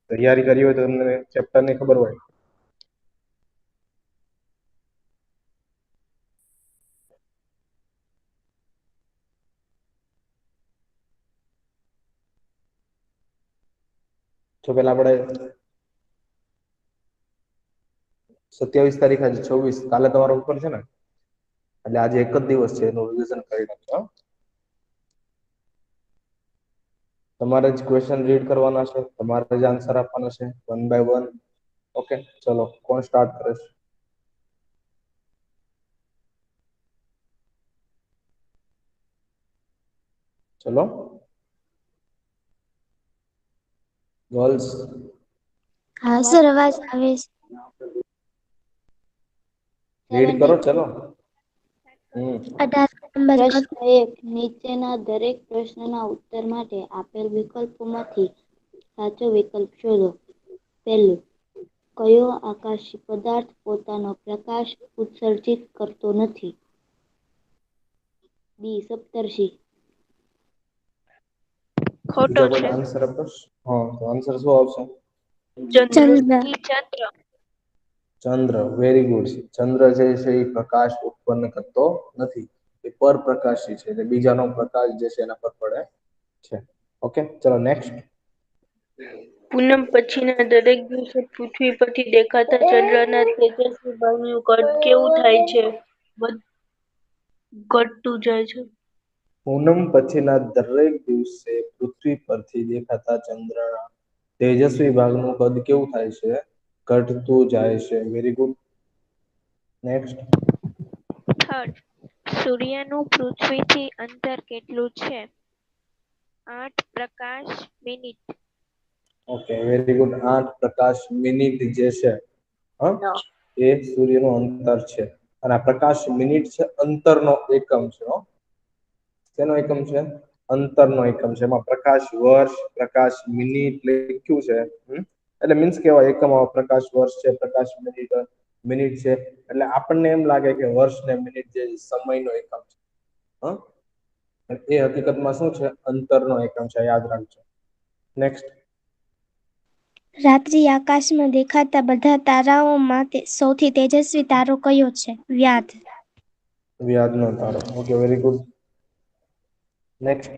તૈયારી કરી હોય તો તમને ચેપ્ટર ની ખબર હોય. તો પેલા આપણે 27 તારીખ આજે 26 કાલે તમારો ઉપર છે ને, એટલે આજે એક જ દિવસ છે એનું રિવિઝન કરી નાખજો. તમારે જ ક્વેશ્ચન રીડ કરવાના છે, તમારે જ આન્સર આપવાના છે 1 by 1. ઓકે, ચલો કોણ સ્ટાર્ટ કરે છે? ચલો ગર્લ્સ. હા સર, અવાજ આવે છે. રીડ કરો ચલો. 18 નંબર કરો. પ્રશ્ન 1. નીચેના દરેક પ્રશ્નના ઉત્તર માટે આપેલ વિકલ્પોમાંથી સાચો વિકલ્પ શોધો. પહેલું, કયો આકાશી પદાર્થ પોતાનો પ્રકાશ ઉત્સર્જિત કરતો નથી? બી. સપ્તર્ષિ. બીજા કોઈ આન્સર આપો. હા, તો આન્સર શું આવશે? ચંદ્ર. ચંદ્ર. Very good. ચંદ્ર જે છે એ પ્રકાશ ઉત્પન્ન કરતો નથી, એ પરપ્રકાશી છે, એટલે બીજાનો પ્રકાશ જે છે એના પર પડે છે. ઓકે, ચલો નેક્સ્ટ. પૂનમ પછીના દરેક દિવસે પૃથ્વી પરથી દેખાતા ચંદ્રના તેજસ્વી ભાગનું કદ કેવું થાય છે? ઘટતું જાય છે. પૂનમ પછીના દરેક દિવસે પૃથ્વી પરથી દેખાતા ચંદ્રના તેજસ્વી ભાગનું કદ કેવું થાય છે? ઘટતું જાય છે. Very good. નેક્સ્ટ. થર્ડ, સૂર્યનું પૃથ્વીથી અંતર કેટલું છે? 8 પ્રકાશ મિનિટ. Okay, very good. 8 પ્રકાશ મિનિટ જે છે એ સૂર્યનું અંતર છે. અને આ પ્રકાશ મિનિટ છે અંતરનો એકમ છે. શેનો એકમ છે? અંતરનો એકમ છે. એમાં પ્રકાશ વર્ષ, પ્રકાશ મિનિટ લખ્યું છે. એટલે મીન્સ કેવા એકમ પ્રકાશ વર્ષ છે, પ્રકાશ મિનિટ છે. એટલે આપણને એમ લાગે કે વર્ષ ને મિનિટ જે સમયનો એકમ છે. એ હકીકતમાં શું છે? અંતરનો એકમ છે. યાદ રાખજો. નેક્સ્ટ. રાત્રિ આકાશમાં દેખાતા બધા તારાઓમાં સૌથી તેજસ્વી તારો કયો છે? વ્યાધ. વ્યાધનો તારો. Okay, very good. નેક્સ્ટ.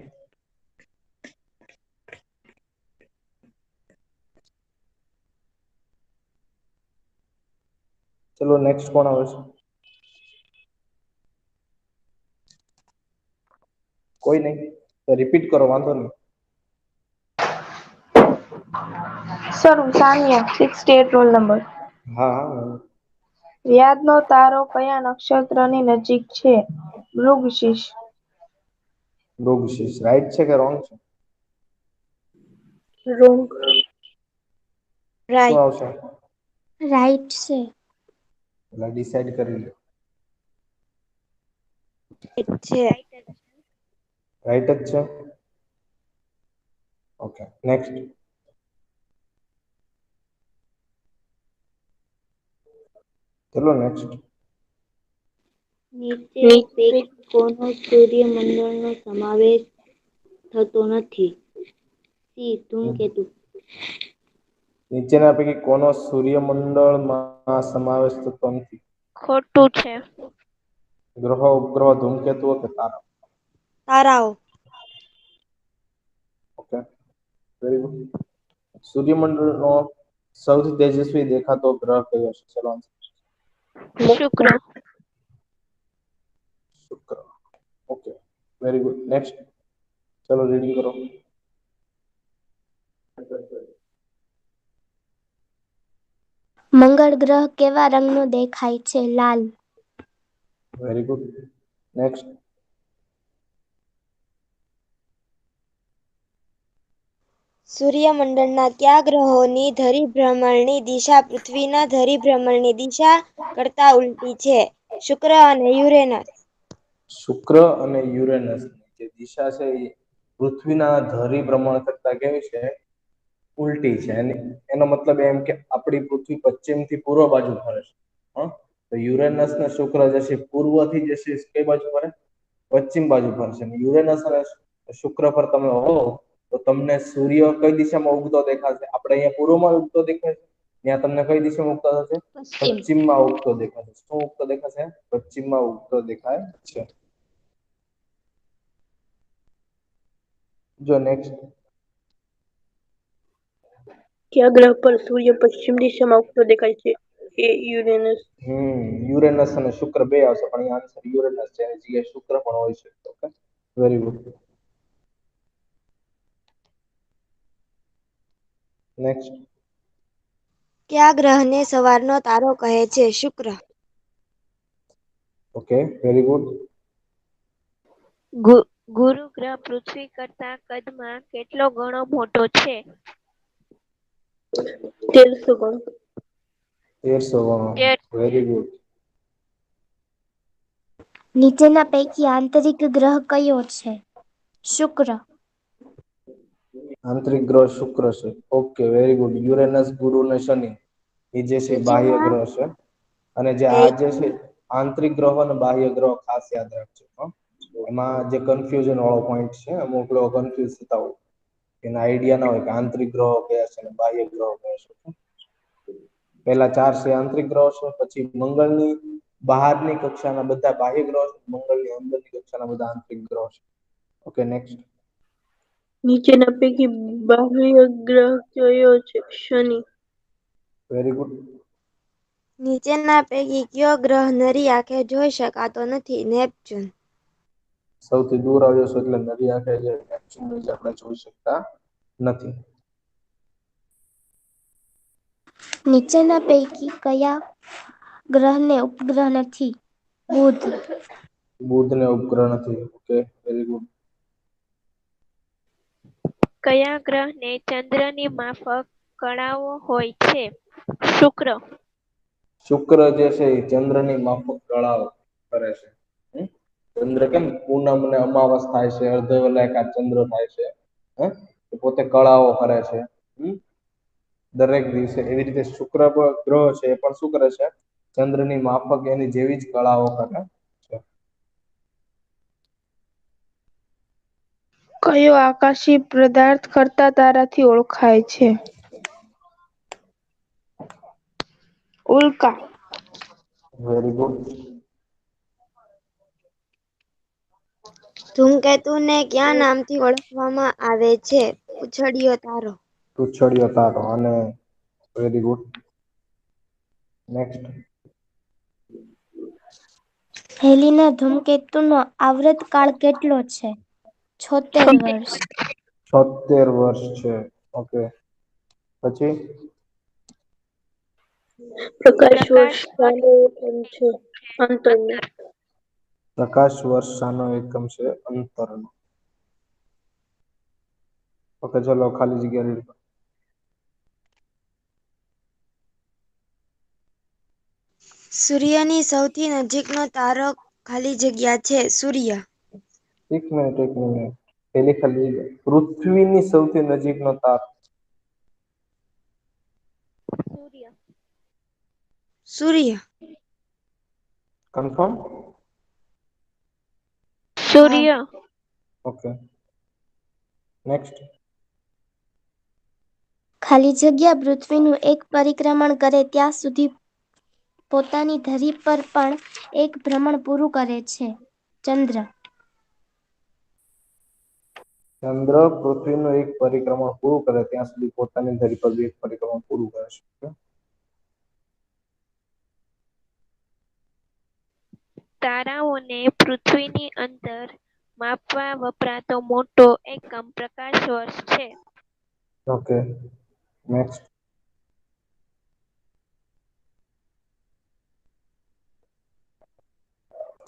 ચલો નેક્સ્ટ કોણ આવે છે? કોઈ નહીં તો રિપીટ કરો, વાંધો નહીં. Sir, Sania 68 roll number. હા હા. વ્યાધનો તારો કયા નક્ષત્રની નજીક છે? મૃગશીર્ષ. મૃગશીર્ષ. રાઈટ છે કે રોંગ છે? રોંગ. શું રાઈટ. આવશે? રાઈટ છે. એટલે ડિસાઈડ કરી લો. છે. રાઈટ જ છે. Okay, next. ચલો નેક્સ્ટ. નીચે પૈકી કોનો સૂર્યમંડળનો સમાવેશ થતો નથી? સી. ધૂમકેતુ. નીચેના પૈકી કોનો સૂર્યમંડળમાં સમાવેશ થતો નથી? ખોટું છે. ગ્રહો, ઉપગ્રહો, ધૂમકેતુઓ કે તારા? તારાઓ. Okay, very good. સૂર્યમંડળનો સૌથી તેજસ્વી દેખાતો ગ્રહ કયો છે? ચલો શુક્ર. શુક્ર. Okay, very good. નેક્સ્ટ. ચલો રીડિંગ કરો. મંગળ ગ્રહ કેવા રંગનો દેખાય છે? લાલ. Very good. નેક્સ્ટ. સૂર્યમંડળના કયા ગ્રહોની ધરીભ્રમણની દિશા પૃથ્વીના ધરીભ્રમણની દિશા કરતા ઉલટી છે? શુક્ર અને યુરેનસ. શુક્ર અને યુરેનસ જે દિશા છે એ પૃથ્વીના ધરીભ્રમણ કરતા કેવી છે? ઉલટી છે. એનો મતલબ એમ કે આપણી પૃથ્વી પશ્ચિમથી પૂર્વ બાજુ ફરે છે. તો યુરેનસ ને શુક્ર જે છે પૂર્વથી જે છે કઈ બાજુ ફરે? પશ્ચિમ બાજુ ફરશે. યુરેનસ અને શુક્ર પર તમે હો તો તમને સૂર્ય કઈ દિશામાં ઉગતો દેખાશે? આપણે અહીંયા પૂર્વમાં ઉગતો દેખાય છે, ત્યાં તમને કઈ દિશામાં ઉગતો થશે? પશ્ચિમ. પશ્ચિમમાં ઉગતો દેખાશે. શું ઉગતો દેખાશે? પશ્ચિમમાં ઉગતો દેખાય છે. જો નેક્સ્ટ. કયા ગ્રહ પર સૂર્ય પશ્ચિમ દિશામાં ઉગતો દેખાય છે? એ યુરેનસ. યુરેનસ અને શુક્ર બે આવશે, પણ અહીંયા આન્સર યુરેનસ છે. એની જગ્યાએ શુક્ર પણ હોઈ શકે. Okay, very good. નેક્સ્ટ. કયા ગ્રહને સવારનો તારો કહે છે? શુક્ર. Okay, very good. ગુરુ ગ્રહ પૃથ્વી કરતા કદમાં કેટલો ગણો મોટો છે? 1300 ગણો. 1300 ગણો. Very good. નીચેના પૈકી આંતરિક ગ્રહ કયો છે? શુક્ર. આંતરિક ગ્રહ શુક્ર છે. Okay, very good. યુરેનસ, ગુરુ ને શનિ એ જે છે બાહ્ય ગ્રહ છે. અને જે આ જે છે આંતરિક ગ્રહો અને બાહ્ય ગ્રહો ખાસ યાદ રાખજો. એમાં જે કન્ફ્યુઝન વાળો પોઈન્ટ છે, અમુક લોકો કન્ફ્યુઝ થતા હોય, એના આઈડિયા ના હોય કે આંતરિક ગ્રહો કયા છે અને બાહ્ય ગ્રહો કયા છે. પહેલા 4 છે આંતરિક ગ્રહો છે, પછી મંગળની બહારની કક્ષાના બધા બાહ્ય ગ્રહો છે, મંગળની અંદરની કક્ષાના બધા આંતરિક ગ્રહો છે. Okay, next. નીચેના પૈકી બાહ્ય ગ્રહ કયો છે? શનિ. Very good. નીચેના પૈકી કયો ગ્રહ નરી આંખે જોઈ શકાતો નથી? નેપચ્યુન. સૌથી દૂર આવ્યો છે એટલે નરી આંખે જે નેપચ્યુન જે આપણે જોઈ શકતા નથી. નીચેના પૈકી કયા ગ્રહને ઉપગ્રહ નથી? બુધ. બુધને ઉપગ્રહ નથી. Okay, very good. કયા ગ્રહને ચંદ્રની માફક કળાઓ હોય છે? શુક્ર. શુક્ર જે છે એ ચંદ્રની માફક કળાઓ કરે છે. ચંદ્ર કેમ પૂનમ ને અમાવસ થાય છે, અર્ધવલયાકાર ચંદ્ર થાય છે, પોતે કળાઓ કરે છે દરેક દિવસે. એવી રીતે શુક્ર ગ્રહ છે એ પણ શું કરે છે? ચંદ્રની માફક એની જેવી જ કળાઓ કરે છે. કયો આકાશી પદાર્થ ખરતા તારાથી ઓળખાય છે? ઉલ્કા. Very good. ધૂમકેતુને કયા નામથી ઓળખવામાં આવે છે? પૂંછડીયો તારો. પૂંછડીયો તારો. અને વેરી ગુડ. નેક્સ્ટ. હેલીના ધૂમકેતુનો આવૃતકાળ કેટલો છે? 76 વર્ષ. 76 વર્ષ છે. ઓકે, પછી પ્રકાશ વર્ષ શાનો એકમ છે? અંતરનો. પ્રકાશ વર્ષ શાનો એકમ છે? અંતરનો. ઓકે, ચલો ખાલી જગ્યા રેડી. સૂર્યની સૌથી નજીકનો તારો ખાલી જગ્યા છે? સૂર્ય. એક મિનિટ. પેલી ખાલી જગ્યા. પૃથ્વીની સૌથી નજીકનો તારો. સૂર્ય. સૂર્ય. કન્ફર્મ? હા. સૂર્ય. Okay, next. ખાલી જગ્યા પૃથ્વીનું એક પરિક્રમણ કરે ત્યાં સુધી પોતાની ધરી પર પણ એક ભ્રમણ પૂરું કરે છે. ચંદ્ર. ચંદ્ર પૃથ્વીનું એક પરિક્રમણ પૂરું કરે ત્યાં સુધી પોતાની ધરી પર એક પરિક્રમણ પૂરું કરે છે. તારાઓને પૃથ્વીની અંદર માપવા વપરાતો મોટો એકમ પ્રકાશ વર્ષ છે. Okay, next.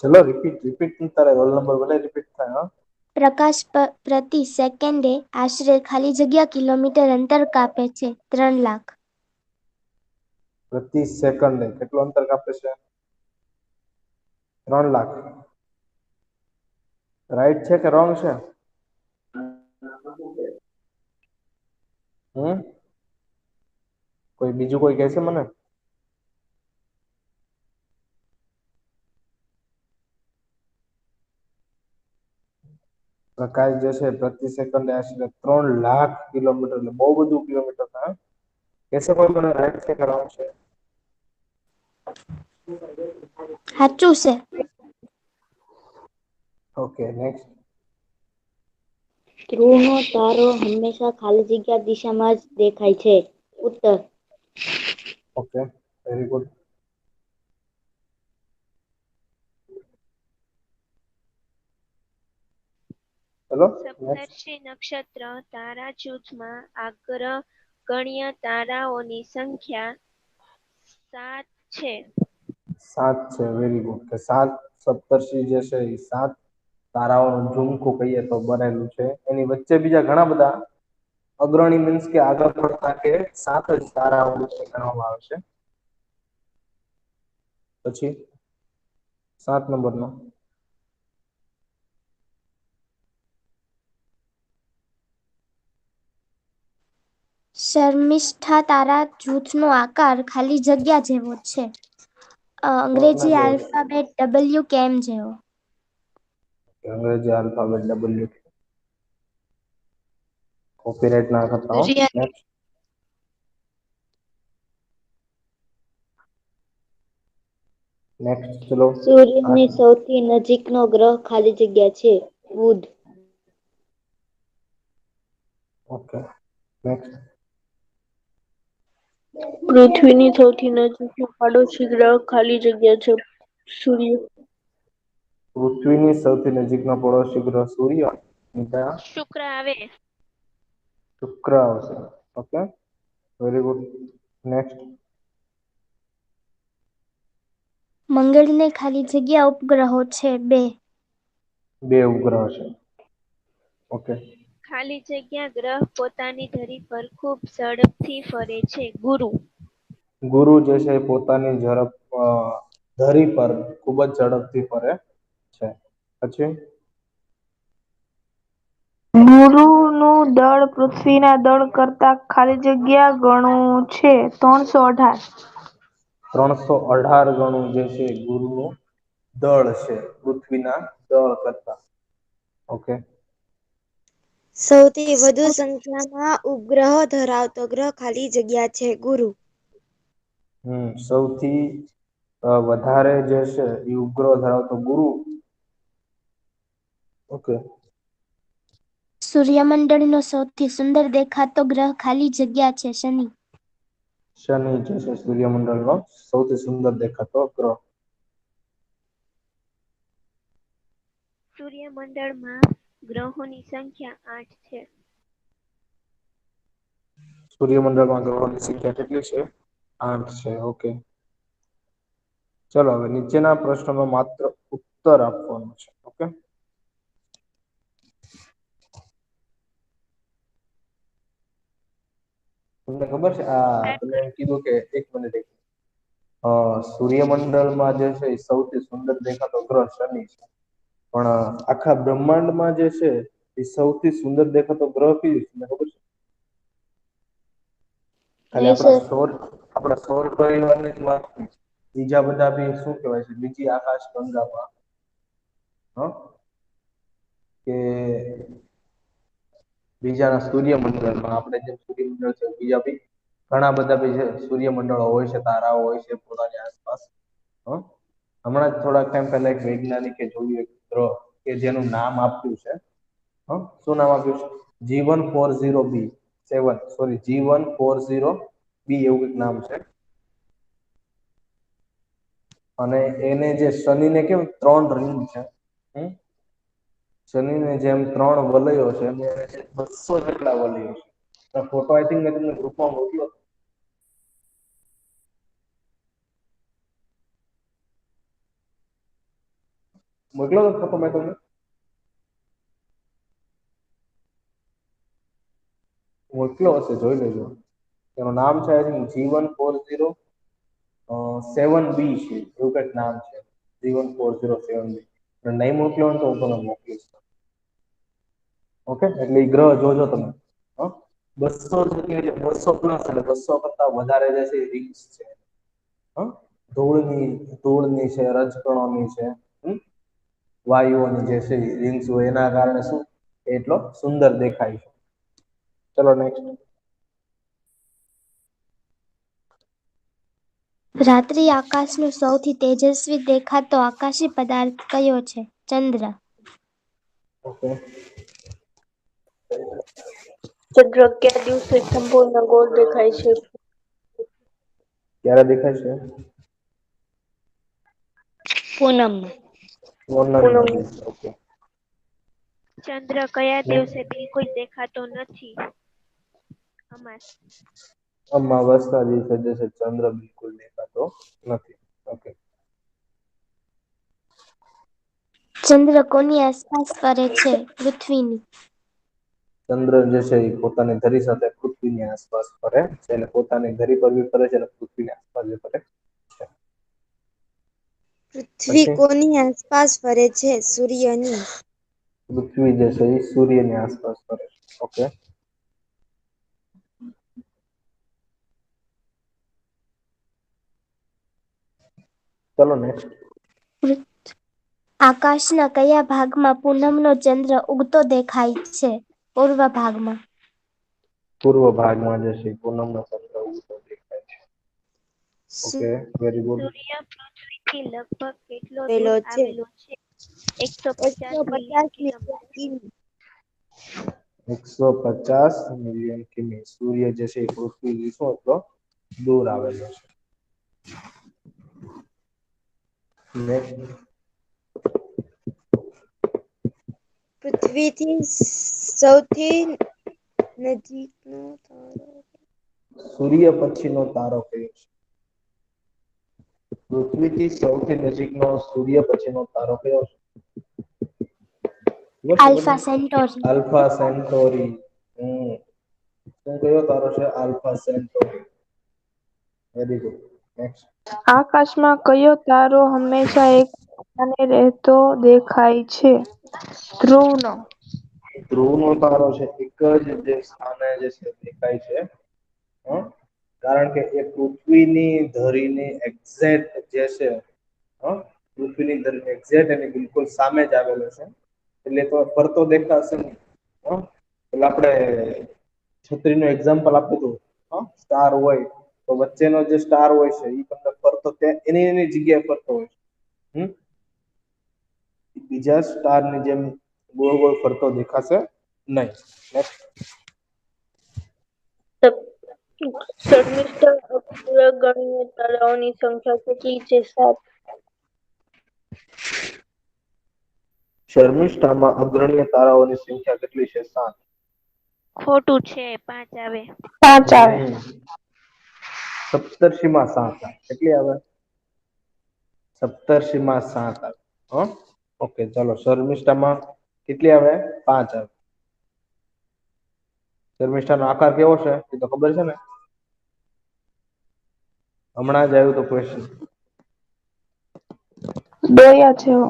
ચલો રિપીટ તારે રોલ નંબર ભલે રિપીટ થાય. પ્રકાશ પ્રતિ સેકન્ડે આશરે ખાલી જગ્યા કિલોમીટર અંતર કાપે છે. 3 લાખ. પ્રતિ સેકન્ડે કેટલું અંતર કાપે છે? 3 લાખ. રાઈટ છે કે રોંગ છે? કોઈ બીજું કોઈ કહેશે મને? પ્રકાશ જે છે પ્રતિ સેકન્ડે આશરે 3 લાખ કિલોમીટર, એટલે બહુ બધું કિલોમીટર થાય. કેસે કોઈ મને રાઈટ કે રોંગ છે? સાચું છે. Okay next. ધ્રુવનો તારો હંમેશા ખાલી જગ્યા દિશામાં જ દેખાય છે. ઉત્તર. Okay very good. ચલો નેક્સ્ટ. સપ્તર્ષિ નક્ષત્ર તારા જૂથમાં અગ્રગણ્ય તારાઓની સંખ્યા 7 છે. 7 છે. Very good. કે 7 સપ્તર્ષિ જે છે એ 7 તારાઓનું ઝુમખું કહીએ તો બનેલું છે. એની વચ્ચે બીજા ઘણા બધા અગ્રણી મીન્સ કે આગળ પડતા કે 7 જ તારાઓ ગણવામાં આવે છે. પછી 7 નંબરનો શર્મિષ્ઠા તારા જૂથનો આકાર ખાલી જગ્યા જેવો છે. અંગ્રેજી જેવો છે. આલ્ફાબેટ W કેમ જેવો. અંગ્રેજી આલ્ફાબેટ W. કોપીરાઇટ ના કરતા હો. સૂર્ય નેક્સ્ટ. નેક્સ્ટ ચલો. સૂર્યની સૌથી નજીકનો ગ્રહ ખાલી જગ્યા છે. બુધ. Okay next. પૃથ્વીની સૌથી નજીકનો પાડોશી ગ્રહ ખાલી જગ્યા છે. સૂર્ય. પૃથ્વીની સૌથી નજીકનો પડોશી ગ્રહ સૂર્ય. શુક્ર આવે. શુક્ર આવશે. Okay very good. નેક્સ્ટ. મંગળને ખાલી જગ્યા ઉપગ્રહો છે 2. 2 ઉપગ્રહ છે. ઓકે. ખાલી જગ્યા ગ્રહ પોતાની ધરી પર ખૂબ ઝડપથી ફરે છે. ગુરુ. ગુરુ જે છે એ પોતાની ધરી પર ખૂબ જ ઝડપથી ફરે છે. પછી ગુરુનું દળ પૃથ્વીના દળ કરતા ખાલી જગ્યા ગણું છે. 318. 318 ગણું જે છે ગુરુનું દળ છે પૃથ્વીના દળ કરતા. ઓકે. સૌથી વધુ સંખ્યામાં ઉપગ્રહો ધરાવતો ગ્રહ ખાલી જગ્યા છે. ગુરુ. સૌથી વધારે જે છે એ ઉપગ્રહ ધરાવતો ગુરુ. ઓકે. સૂર્યમંડળનો સૌથી સુંદર દેખાતો ગ્રહ ખાલી જગ્યા છે. શનિ. શનિ જે છે સૂર્યમંડળનો સૌથી સુંદર દેખાતો ગ્રહ. સૂર્યમંડળમાં ગ્રહોની સંખ્યા 8 છે. સૂર્યમંડળમાં ગ્રહોની સંખ્યા કેટલી છે? 8 છે. ઓકે. ચલો હવે નીચેના પ્રશ્નનો માત્ર ઉત્તર આપવાનો છે. ઓકે. તમને ખબર છે તમે એમ કીધું કે 1 મિનિટ સૂર્યમંડળમાં જે છે એ સૌથી સુંદર દેખાતો ગ્રહ શનિ છે. પણ આખા બ્રહ્માંડમાં જે છે એ સૌથી સુંદર દેખાતો ગ્રહ કયો છે તમને ખબર છે? ખાલી નહીં સર. આપણા સૌર પરિવારની જ વાત નહીં. બીજા બધા બી શું કહેવાય છે બીજી આકાશ ગંગામાં કે બીજાના સૂર્યમંડળમાં આપણે જે સૂર્યમંડળ છે બીજા બી ઘણા બધા બી છે સૂર્યમંડળો હોય છે, તારાઓ હોય છે પોતાની આસપાસ. હમણાં જ થોડાક ટાઈમ પહેલા એક વૈજ્ઞાનિકે જોયું એક ગ્રહ કે જેનું નામ આપ્યું છે. શું નામ આપ્યું છે? G140b7 સોરી G140b એવું એક નામ છે. અને એને જે શનિને કેમ 3 રિંગ છે. શનિને જેમ 3 વલયો છે અને 200 જેટલા વલયો છે. ફોટો આઈ થિંક મેં તમને ગ્રુપમાં મોકલ્યો હતો. મોકલ્યો હતો ફોટો મેં તમને? મોકલ્યો હશે જોઈ લેજો. એનું નામ છે G140 7b છે એવું કંઈક નામ છે. G140 7b. નહીં મોકલ્યો હોય તો હું તમને મોકલીશ. ઓકે એટલે એ ગ્રહ જોજો તમે. 200 એટલે 200 પ્લસ એટલે 200 કરતા વધારે જે છે એ રિંગ્સ છે. ધૂળની છે, રજકણોની છે, વાયુઓની જે છે રિંગ્સ હોય એના કારણે શું એટલો સુંદર દેખાય છે. ચલો નેક્સ્ટ. રાત્રિ આકાશનો સૌથી તેજસ્વી દેખાતો આકાશી પદાર્થ કયો છે? ચંદ્ર. ઓકે. ચંદ્ર કયા દિવસે સંપૂર્ણ ગોળ દેખાય છે? ક્યારે દેખાય છે? પૂનમ. પૂનમના દિવસે. ઓકે. ચંદ્ર કયા દિવસે બિલકુલ દેખાતો નથી? અમાસ. અમાવસના દિવસે જે છે ચંદ્ર બિલકુલ દેખાતો નથી. ઓકે. ચંદ્ર કોની આસપાસ ફરે છે? પૃથ્વીની. ચંદ્ર જે છે એ પોતાની ધરી સાથે પૃથ્વીની આસપાસ ફરે છે અને પોતાની ધરી પર બી ફરે છે અને પૃથ્વીની આસપાસ બી ફરે છે. પૃથ્વી પછી કોની આસપાસ ફરે છે? સૂર્યની. પૃથ્વી જે છે એ સૂર્યની આસપાસ ફરે છે. ઓકે. ચલો નેક્સ્ટ. આકાશના કયા ભાગમાં પૂનમનો ચંદ્ર ઉગતો દેખાય છે? પૂર્વ ભાગમાં. પૂર્વ ભાગમાં જે છે પૂનમનો ચંદ્ર ઉગતો દેખાય છે. Okay, very good. સૂર્ય પૃથ્વીથી લગભગ કેટલો દૂર પેલો છે આવેલો છે? 150 મિલિયન 150 મિલિયન કિલોમીટર. કિમી. 150 મિલિયન કિમી. સૂર્ય જે છે એ પૃથ્વીથી શું એટલો દૂર આવેલો છે. નેક્સ્ટ. પૃથ્વીથી સૌથી નજીકનો તારો. સૂર્ય પછીનો તારો કયો છે? પૃથ્વીથી સૌથી નજીકનો સૂર્ય પછીનો તારો કયો છે? Alpha Centauri. Alpha Centauri. શું કયો તારો છે? Alpha Centauri. Very good. Next. આકાશમાં કયો તારો હંમેશા એક સ્થાને રહેતો દેખાય છે? ધ્રુવનો. ધ્રુવનો તારો છે એક જ જે સ્થાને જે છે દેખાય છે. કારણ કે એ પૃથ્વીની ધરીની એક્ઝેક્ટ જે છે પૃથ્વીની ધરીની એક્ઝેક્ટ એની બિલકુલ સામે જ આવેલો છે. એટલે તો ફરતો દેખાશે ને. એટલે આપણે છત્રીનું એક્ઝામ્પલ આપ્યું હતું. સ્ટાર હોય તો વચ્ચેનો જે સ્ટાર હોય છે એ તમને ફરતો એની જગ્યાએ ફરતો હોય છે. બીજા સ્ટારની જેમ ગોળ ગોળ ફરતો દેખાશે નહીં. શર્મિષ્ઠા અગ્રગણ્ય તારાઓની સંખ્યા કેટલી છે? 7. શર્મિષ્ઠામાં અગ્રણ્ય તારાઓની સંખ્યા કેટલી છે? 7. ખોટું છે, 5 આવે. 5 આવે. સપ્તર્ષિમાં 7 આવે. કેટલી આવે? સપ્તર્ષિમાં 7 આવે. ઓકે, ચાલો. શર્મિષ્ઠામાં કેટલી આવે? 5 આવે. શર્મિષ્ઠાનો આકાર કેવો છે એ તો ખબર છે ને? હમણાં જ આવ્યું તો ક્વેશ્ચન. દોયા જેવો.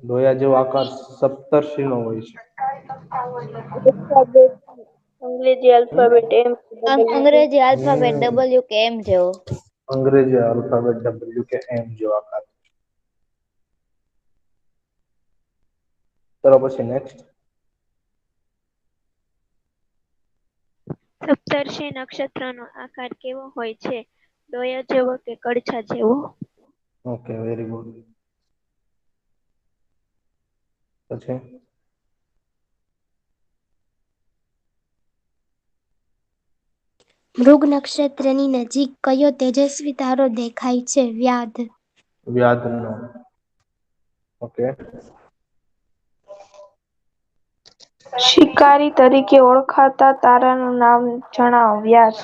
દોયા જેવો આકાર સપ્તર્ષિનો હોય છે. અંગ્રેજી આલ્ફાબેટ એમ. અંગ્રેજી આલ્ફાબેટ W કે M જેવો. અંગ્રેજી આલ્ફાબેટ W કે M જેવો આકાર. ચલો પછી નેક્સ્ટ. સપ્તર્ષિ નક્ષત્રનો આકાર કેવો હોય છે? દોયા જેવો કે કડછા જેવો? Okay, very good. પછી મૃગ નક્ષત્રની નજીક કયો તેજસ્વી તારો દેખાય છે? વ્યાધ. વ્યાધનો. ઓકે. શિકારી તરીકે ઓળખાતા તારાનું નામ જણાવો. વ્યાધ.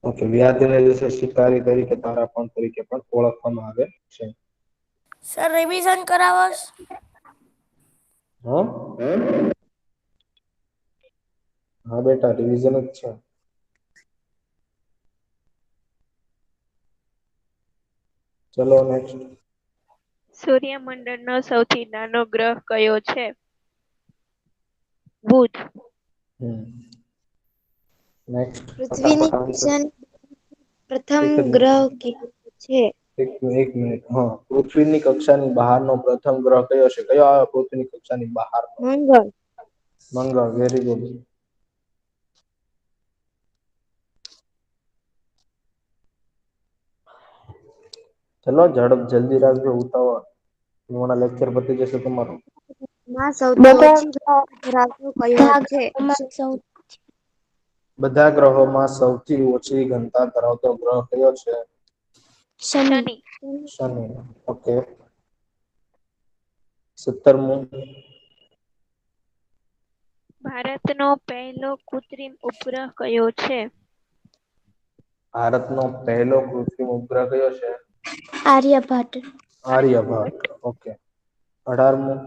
ઓકે, વ્યાધને જે છે શિકારી તરીકે તારાપણ તરીકે પણ ઓળખવામાં આવે છે. સર રિવિઝન કરાવોસ? હા બેટા, રિવિઝન જ છે. ચલો નેક્સ્ટ. સૂર્યમંડળનો સૌથી નાનો ગ્રહ કયો છે? બુધ. નેક્સ્ટ. પૃથ્વીની ફટાફટ આન્સર. દિશાની પ્રથમ એક જ ગ્રહ કયો છે? એક મિનિટ. હા, પૃથ્વીની કક્ષાની બહારનો પ્રથમ ગ્રહ કયો છે? કયો આવે પૃથ્વીની કક્ષાની બહારનો? મંગળ. મંગળ. Very good. ચલો જલ્દી રાખજો, ઉતાવળ. હમણાં લેક્ચર પતી જશે તમારું. માં સૌથી ઓછી ધરાવતો કયો બધા છે? ગ્રહોમાં બધા ગ્રહોમાં સૌથી ઓછી ઘનતા ધરાવતો ગ્રહ કયો છે? શનિ. શનિ. ઓકે. 17મું. ભારતનો પહેલો કૃત્રિમ ઉપગ્રહ કયો છે? ભારતનો પહેલો કૃત્રિમ ઉપગ્રહ કયો છે? આર્યભટ્ટ. આર્યભટ્ટ. ઓકે. 18મું.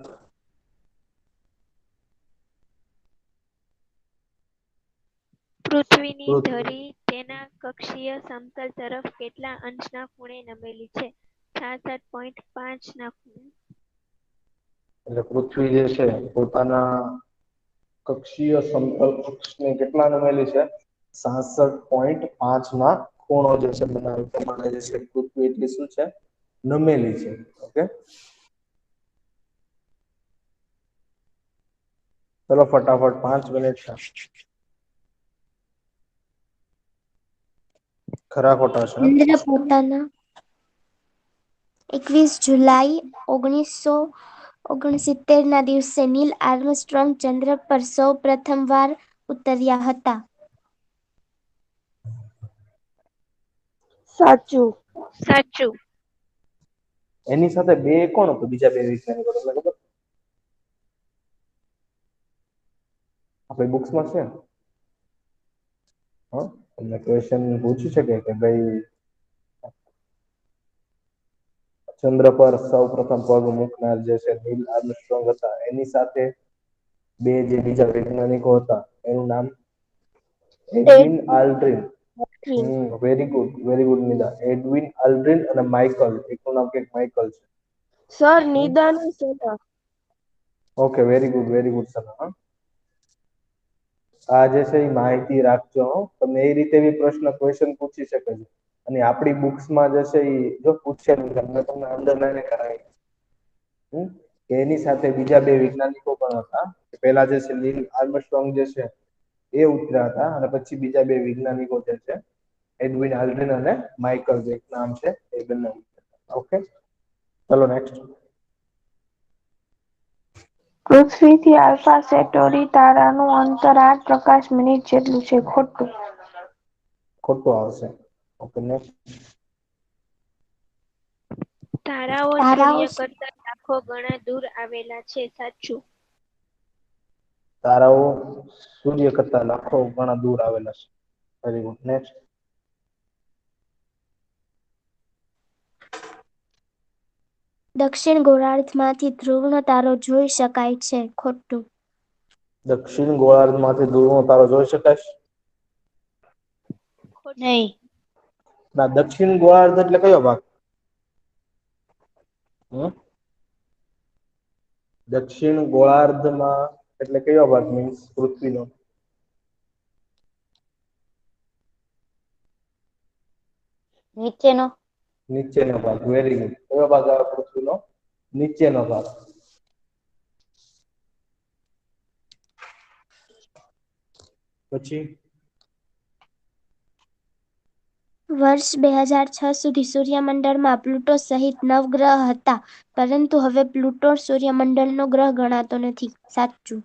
પૃથ્વીની ધરી તેના કક્ષીય સમતલ તરફ કેટલા અંશના ખૂણે નમેલી છે? 66.5 ના ખૂણે. એટલે પૃથ્વી જે છે પોતાના કક્ષીય સમતલ અક્ષને કેટલા નમેલી છે? 66.5 ના ખૂણો જે છે બનાવે પ્રમાણે જે છે પૃથ્વી એટલી શું છે? નમેલી છે. ઓકે. ચલો ફટાફટ 5 મિનિટ છે. ખરા ખોટા છે? ચંદ્ર પોતાના 21 જુલાઈ 1969 ના દિવસે નીલ આર્મસ્ટ્રોંગ ચંદ્ર પર સૌ પ્રથમવાર ઉતર્યા હતા. સાચું. સાચું. એની સાથે બે કોણ હતું? બીજા બે વૈજ્ઞાનિકો તમને ખબર? આપણી બુક્સમાં છે. હા, તમને ક્વેશ્ચન પૂછી શકે કે ભાઈ ચંદ્ર પર સૌ પ્રથમ પગ મૂકનાર જે છે નીલ આર્મસ્ટ્રોંગ હતા, એની સાથે બે જે બીજા વૈજ્ઞાનિકો હતા એનું નામ? Edwin Aldrin. Very good Nida. Edwin Aldrin અને માઇકલ. એકનું નામ કંઈક માઇકલ છે. સર નિદાન છે. Okay, very good sir. આ જે છે એ માહિતી રાખજો. તમને એ રીતે બી ક્વેશ્ચન પૂછી શકે છે. અને આપણી બુક્સમાં જે છે એ જો પૂછેલું છે, તમને અંડરલાઈન કરાવી. એની સાથે બીજા બે વૈજ્ઞાનિકો પણ હતા. પેલા જે છે નીલ આર્મસ્ટ્રોંગ જે છે એ ઉતર્યા હતા અને પછી બીજા બે વૈજ્ઞાનિકો જે છે એડવિન આલ્ડ્રિન અને માઇકલ જે નામ છે એ બંને. ઓકે, ચલો નેક્સ્ટ. પૃથ્વીથી આલ્ફા સેન્ટોરી તારાનું અંતર 8 પ્રકાશ મિનિટ જેટલું છે. ખોટું. ખોટું આવશે. Okay, next. તારાઓ સૂર્ય કરતા લાખો ગણા દૂર આવેલા છે. સાચું. તારાઓ સૂર્ય કરતા લાખો ગણા દૂર આવેલા છે. Very good. નેક્સ્ટ. દક્ષિણ ગોળાર્ધમાંથી ધ્રુવનો તારો જોઈ શકાય છે. ખોટું. દક્ષિણ ગોળાર્ધમાંથી ધ્રુવનો તારો જોઈ શકાય? નહીં. ના, દક્ષિણ ગોળાર્ધ એટલે કયો ભાગ? દક્ષિણ ગોળાર્ધમાં એટલે કયો ભાગ મીન્સ પૃથ્વીનો? નીચેનો. નીચેનો ભાગ. Very good. કયો ભાગ આવે પૃથ્વીનો? નીચેનો ભાગ. પછી વર્ષ 2006 સુધી સૂર્યમંડળમાં પ્લુટો સહિત 9 ગ્રહ હતા, પરંતુ હવે પ્લુટો સૂર્યમંડળનો ગ્રહ ગણાતો નથી. સાચું.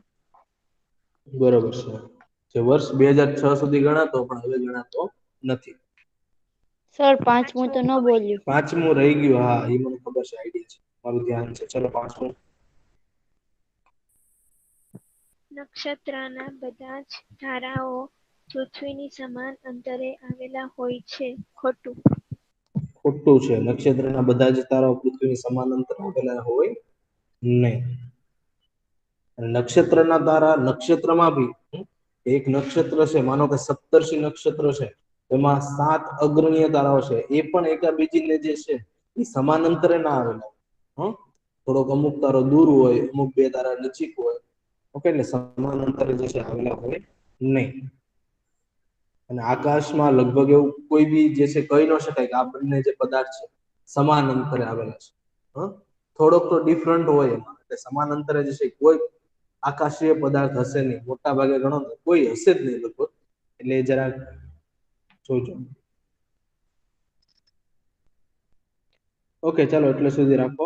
બરોબર છે. જે વર્ષ 2006 સુધી ગણાતો પણ હવે ગણાતો નથી. સર પાંચમું તો ન બોલ્યું. પાંચમું રહી ગયું. હા, એ મને ખબર છે, આઈડિયા છે, મારું ધ્યાન છે. ચલો પાંચમું. નક્ષત્રના બધા જ તારાઓ પૃથ્વીની સમાન અંતરે આવેલા હોય છે. ખોટું. ખોટું છે. નક્ષત્રના બધા જ તારાઓ પૃથ્વીની સમાન અંતરે આવેલા હોય નહીં. નક્ષત્રના તારા નક્ષત્રમાં બી એક નક્ષત્ર છે, માનો કે સપ્તર્ષિ નક્ષત્ર છે, એમાં 7 અગ્રણીય તારાઓ છે. એ પણ એકાબીજીને જે છે એ સમાન અંતરે ના આવેલા. થોડોક અમુક તારો દૂર હોય, અમુક બે તારા નજીક હોય. ઓકે, એટલે સમાન અંતરે જે છે આવેલા હોય નહીં. અને આકાશમાં લગભગ એવું કોઈ બી જે છે કહી ન શકાય કે આ બંને જે પદાર્થ છે સમાન અંતરે આવેલા છે. થોડોક તો ડિફરન્ટ હોય એમાં, એટલે સમાન અંતરે જે છે કોઈ આકાશીય પદાર્થ હશે નહીં, મોટા ભાગે ગણો તો કોઈ હશે જ નહીં લગભગ, એટલે જરા જોજો. ઓકે, ચાલો એટલે સુધી રાખો.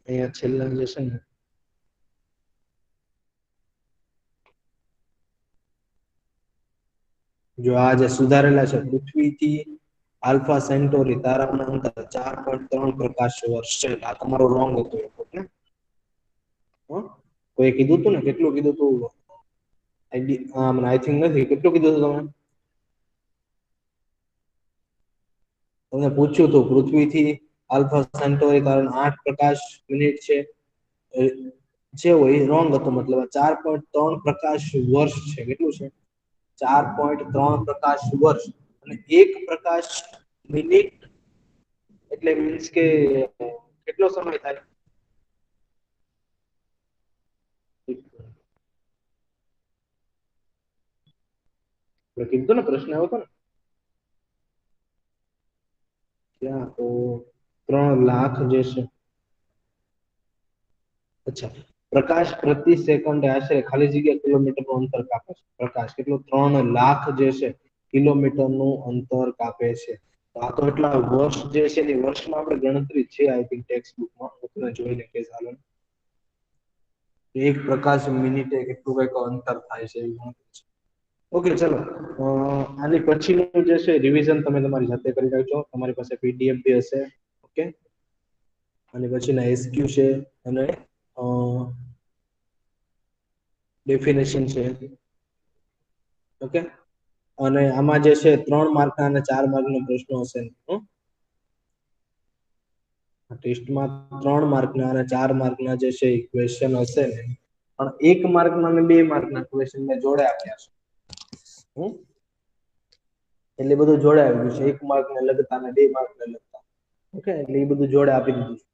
અહીંયા છેલ્લા જે છે ને જો આ જે સુધારેલા છે, પૃથ્વીથી આલ્ફા સેન્ટોરી તારાનું અંતર 4.3 પ્રકાશ વર્ષ છે. આ તમારો રોંગ હતો ને? કોઈ કીધું હતું ને? કેટલું કીધું હતું? આઈ થિંક નથી. કેટલું કીધું હતું તમે? તમને પૂછ્યું હતું પૃથ્વીથી આલ્ફા સેન્ટોરી તારાનું 8 પ્રકાશ મિનિટ છે. જે હોય રોંગ હતો, મતલબ 4.3 પ્રકાશ વર્ષ છે. કેટલું છે? 4.3 પ્રકાશ વર્ષ. અને 1 પ્રકાશ મિનિટ એટલે મીન્સ કે કેટલો સમય થાય? કીધું ને, પ્રશ્ન આવ્યો હતો ને ત્યાં તો 3 લાખ જે છે. અચ્છા, પ્રકાશ પ્રતિ સેકન્ડે આશરે ખાલી જગ્યા કિલોમીટરનું અંતર કાપે છે. પ્રકાશ કેટલો? 3 લાખ જે છે કિલોમીટરનું અંતર કાપે છે. તો આ તો એટલા વર્ષ જે છે ને, વર્ષમાં આપણે ગણતરી છે આઈ થિંક ટેક્સ્ટ બુકમાં, તમે જોઈને કે ચાલો 1 પ્રકાશ મિનિટે કેટલું કઈક અંતર થાય છે. ઓકે, ચલો આની પછીનું જે છે રિવિઝન તમે તમારી જાતે કરી નાખજો. તમારી પાસે પીડીએફ બી હશે. ઓકે, અને પછીના એસક્યુ છે અને ડેફિનેશન છે. ઓકે, અને આમાં જે છે 3 માર્કના અને 4 માર્કના પ્રશ્નો હશે. ટેસ્ટમાં 3 માર્કના અને 4 માર્કના જે છે ક્વેશ્ચન હશે ને, પણ 1 માર્કના અને 2 માર્કના ક્વેશ્ચન મેં જોડે આપ્યા છે. એટલે બધું જોડે આવ્યું છે. 1 માર્કને લગતા અને 2 માર્કને લગતા. ઓકે, એટલે એ બધું જોડે આપી દીધું છે.